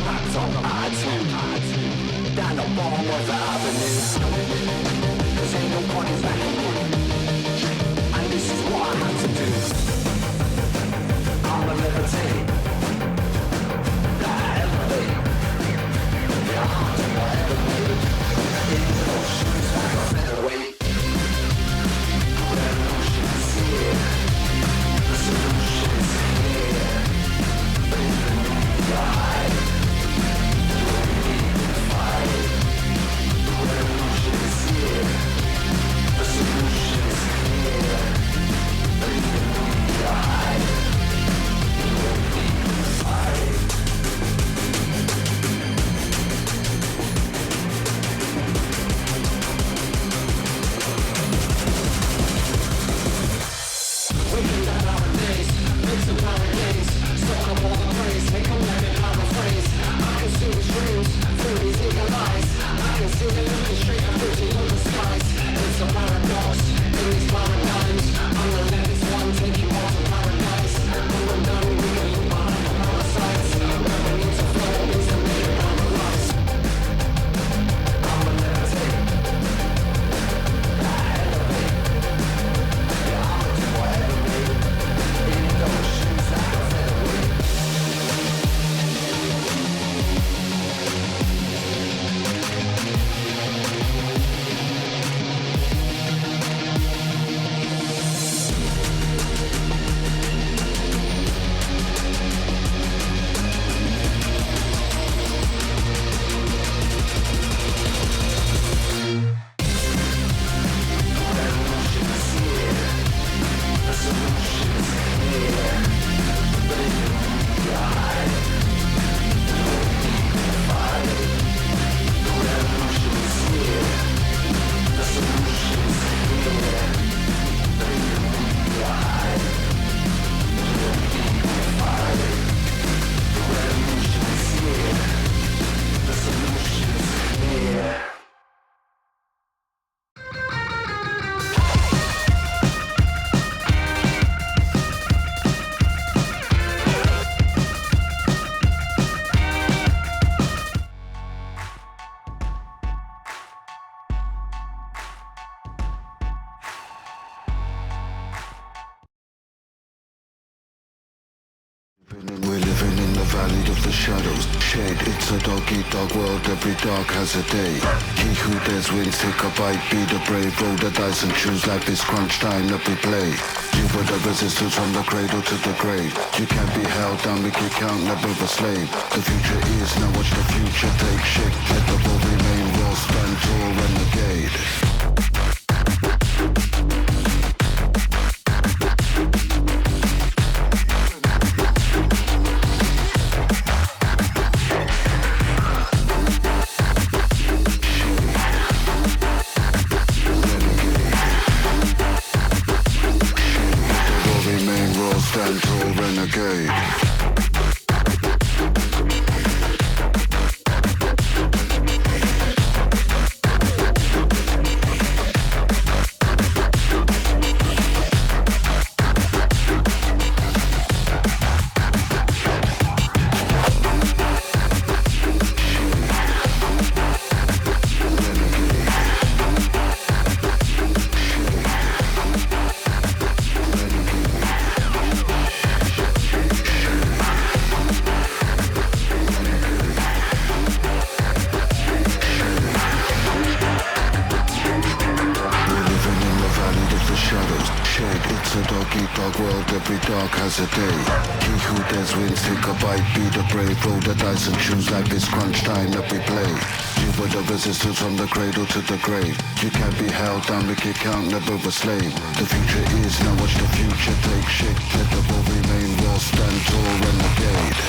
maps on R2. Down the bottom of the avenue. Cause ain't nobody's backing me. And this is what I have to do. I'ma levitate. That elevate. Yeah, I'll do whatever made. In the oceans like a featherweight. Revolution's here. The solution's here. Breathe the new life. We'll need to fight. The revolution's here. The solution's here. Breathe the new life. We'll need to fight. Waking down our days, mix of paradise. Stock up all the praise, make them let me paraphrase. I can see the dreams, through these eager eyes. I can see the looking straight and through to the spice. It's a paradox, in these paradigms. I'm gonna let this one take you all to paradise. When we're done, we can look behind the parasites. Where we need to flow, needs to make it paralyze. I'ma levitate. I elevate. Yeah, I'ma do whatever made. In those shoes like a featherweight. Revolution's here. The solution's here. Breathe the new life. We'll need to fight. The revolution's here. The solution's here. Breathe the new life. We'll need to fight. The revolution's here. The solution's here. We're living in the valley of the shadows. Shade, it's a dog-eat-dog world. Every dog has a day. He who dares wins, take a bite, be the brave. Roll the dice and choose life is crunch time that we play. You were the resistance from the cradle to the grave. You can't be held down, make it count, never a slave. The future is, now watch the future take shape. Let the ball remain raw, stand tall, renegade. Remain raw, stand tall, renegade. It's a dog-eat-dog world, every dog has a day. He who dares wins, take a bite, be the brave. Roll the dice and choose life is crunch time that we play. You were the resistance from the cradle to the grave. You can't be held down, make it count, never a slave. The future is, now watch the future take shape. Let the ball remain raw, stand tall, renegade.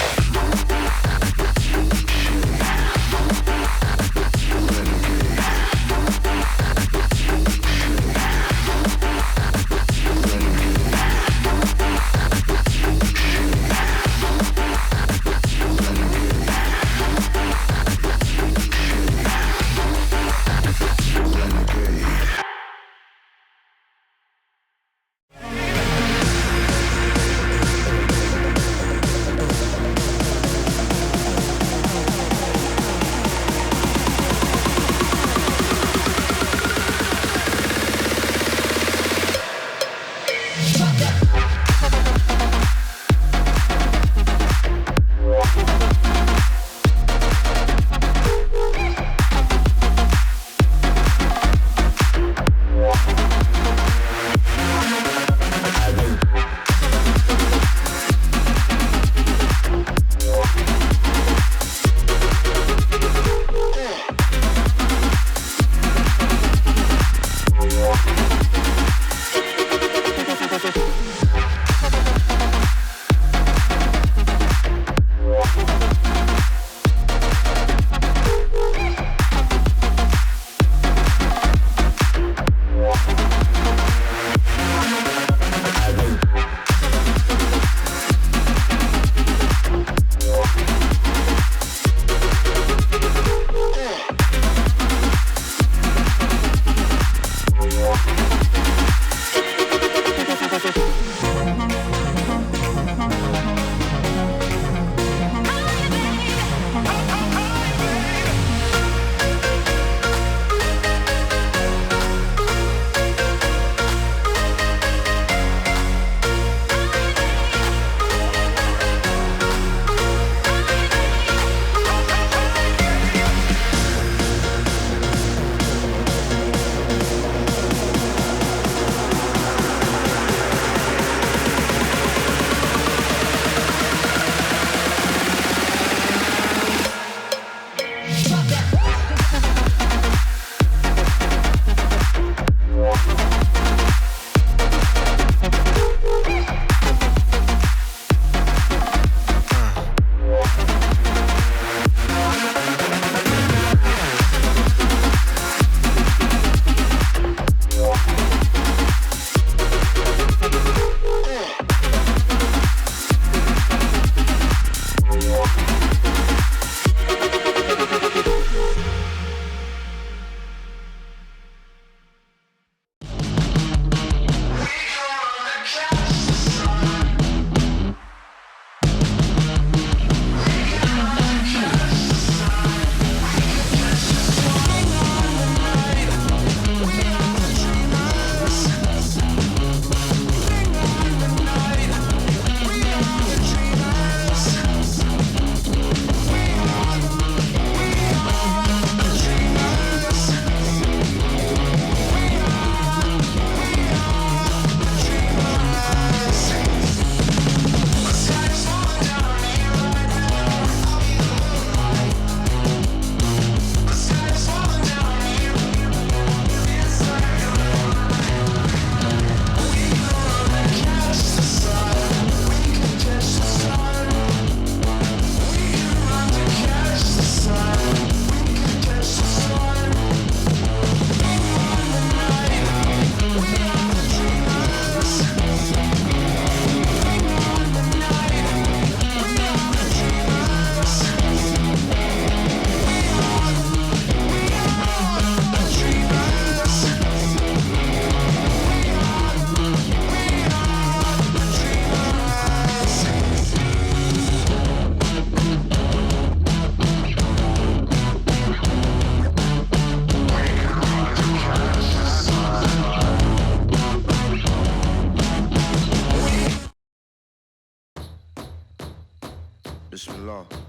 Bismillah.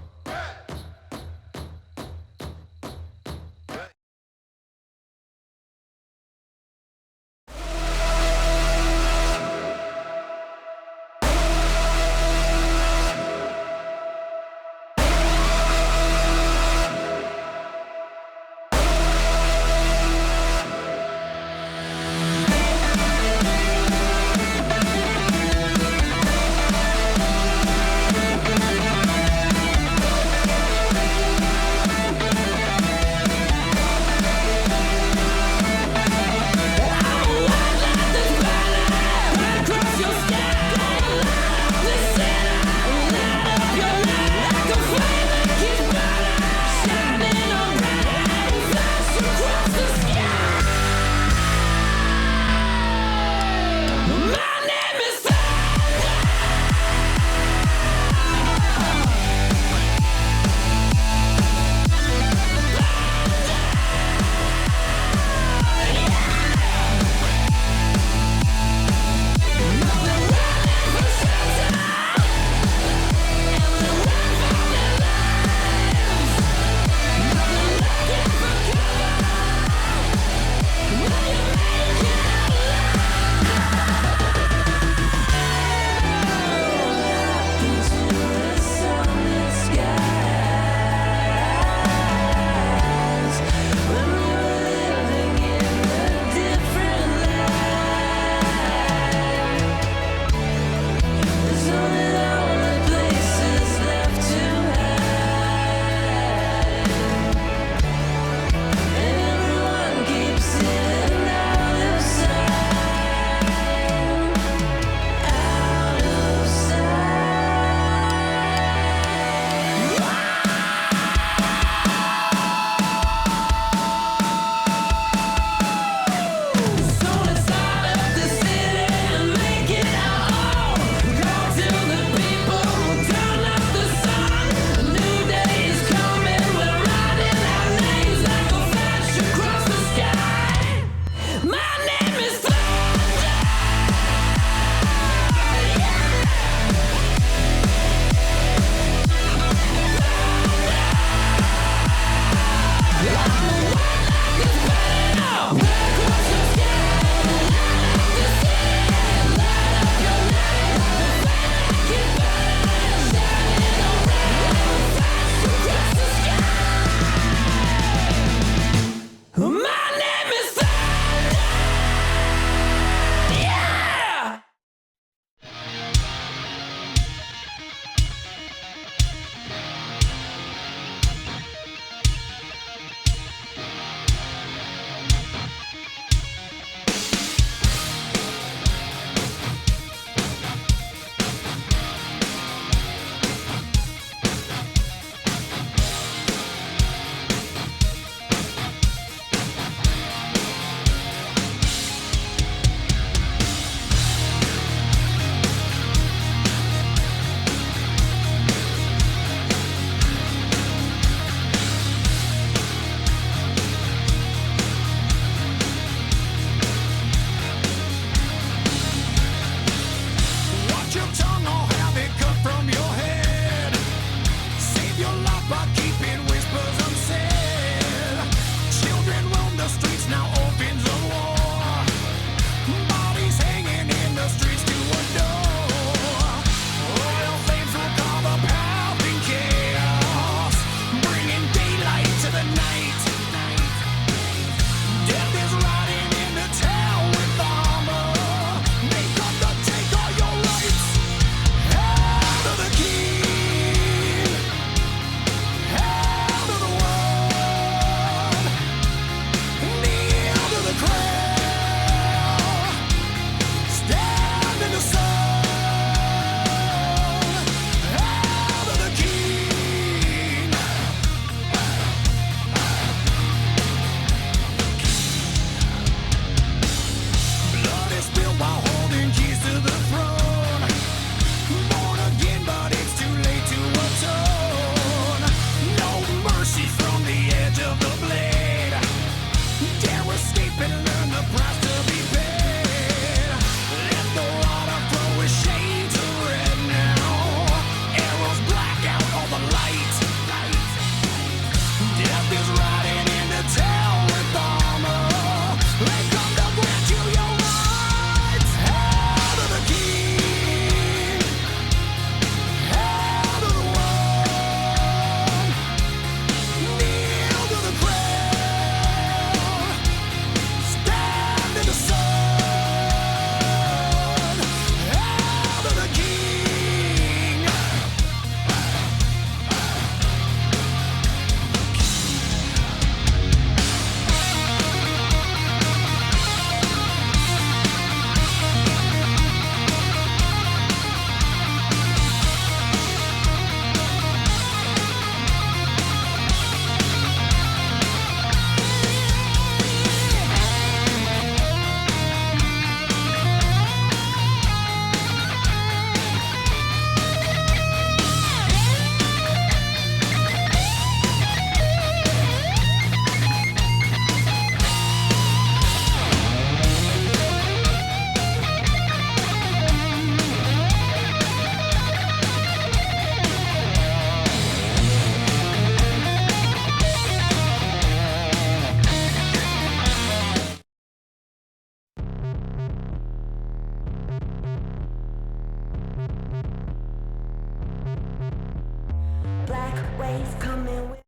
safe coming with.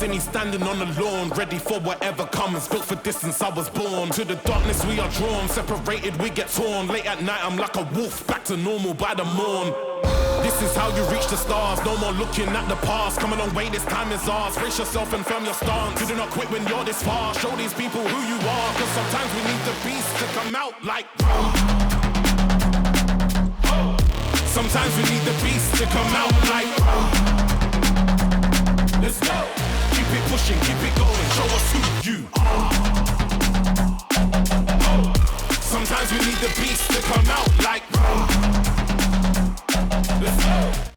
see me standing on the lawn, ready for whatever comes. Built for distance, I was born. To the darkness we are drawn, separated we get torn. Late at night I'm like a wolf, back to normal by the morn. This is how you reach the stars, no more looking at the past. Come a long way, this time is ours. Brace yourself and firm your stance. You do not quit when you're this far. Show these people who you are, cause sometimes we need the beast to come out like sometimes we need the beast to come out like let's go. Keep it pushing, keep it going. Show us who you are. Sometimes we need the beast to come out like let's go.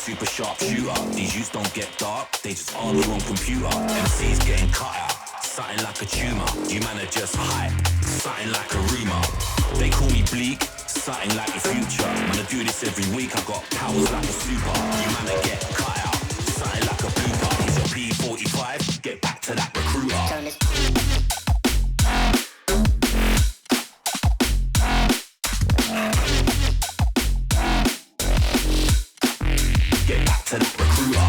super sharp shooter. These youths don't get dark, they just argue on computer. MC's getting cut out, something like a tumour. You man are just hype, something like a rumour. They call me bleak, something like the future. Man, I do this every week, I got powers like a super. You man are get cut out, something like a blooper. Here's your P45, get back to that recruiter. Get back to that recruiter.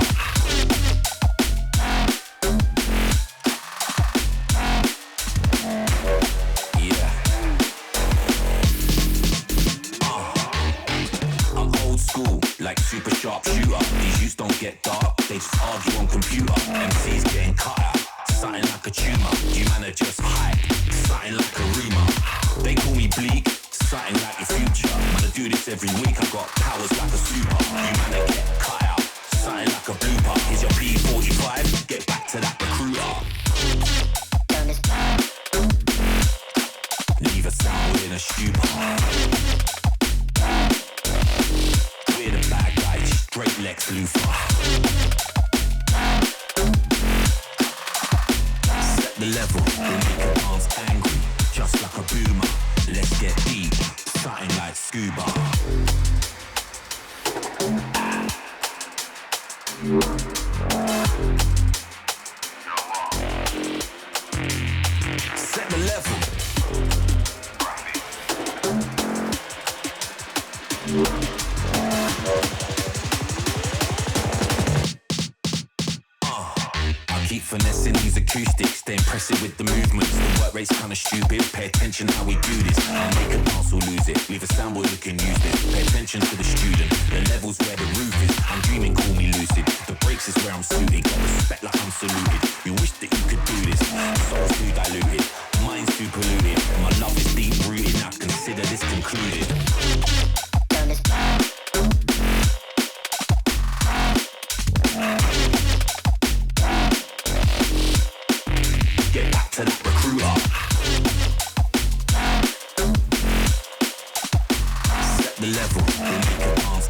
Yeah. I'm old school, like super sharp shooter. These youths don't get dark, they just argue on computer. MC's getting cut out, something like a tumour. You man are just hype, something like a rumour. They call me bleak, something like the future. Man, I do this every week, I got powers like a super. You man are get cut out, something like a blooper. Here's your P45, get back to that recruiter. Leave a sound in a stupor. We're the bad guys, straight Lex Luthor. Set the level, we'll make a dance angry, just like a boomer. Let's get deep, something like scuba. Set the level. I keep finessing these acoustics, they impress it with the movements. The work rate's kinda stupid, pay attention how we do this. I'll make a dance or lose it, leave a soundboard who can use this. Pay attention to the student, the levels where the roof is. I'm dreaming, call me lucid. The breaks is where I'm suited, got respect like I'm saluted. You wish that you could do this, soul's too diluted, mind's too polluted. My love is deep rooted, I consider this concluded. Get back to that recruiter. Set the level, we'll make a dance.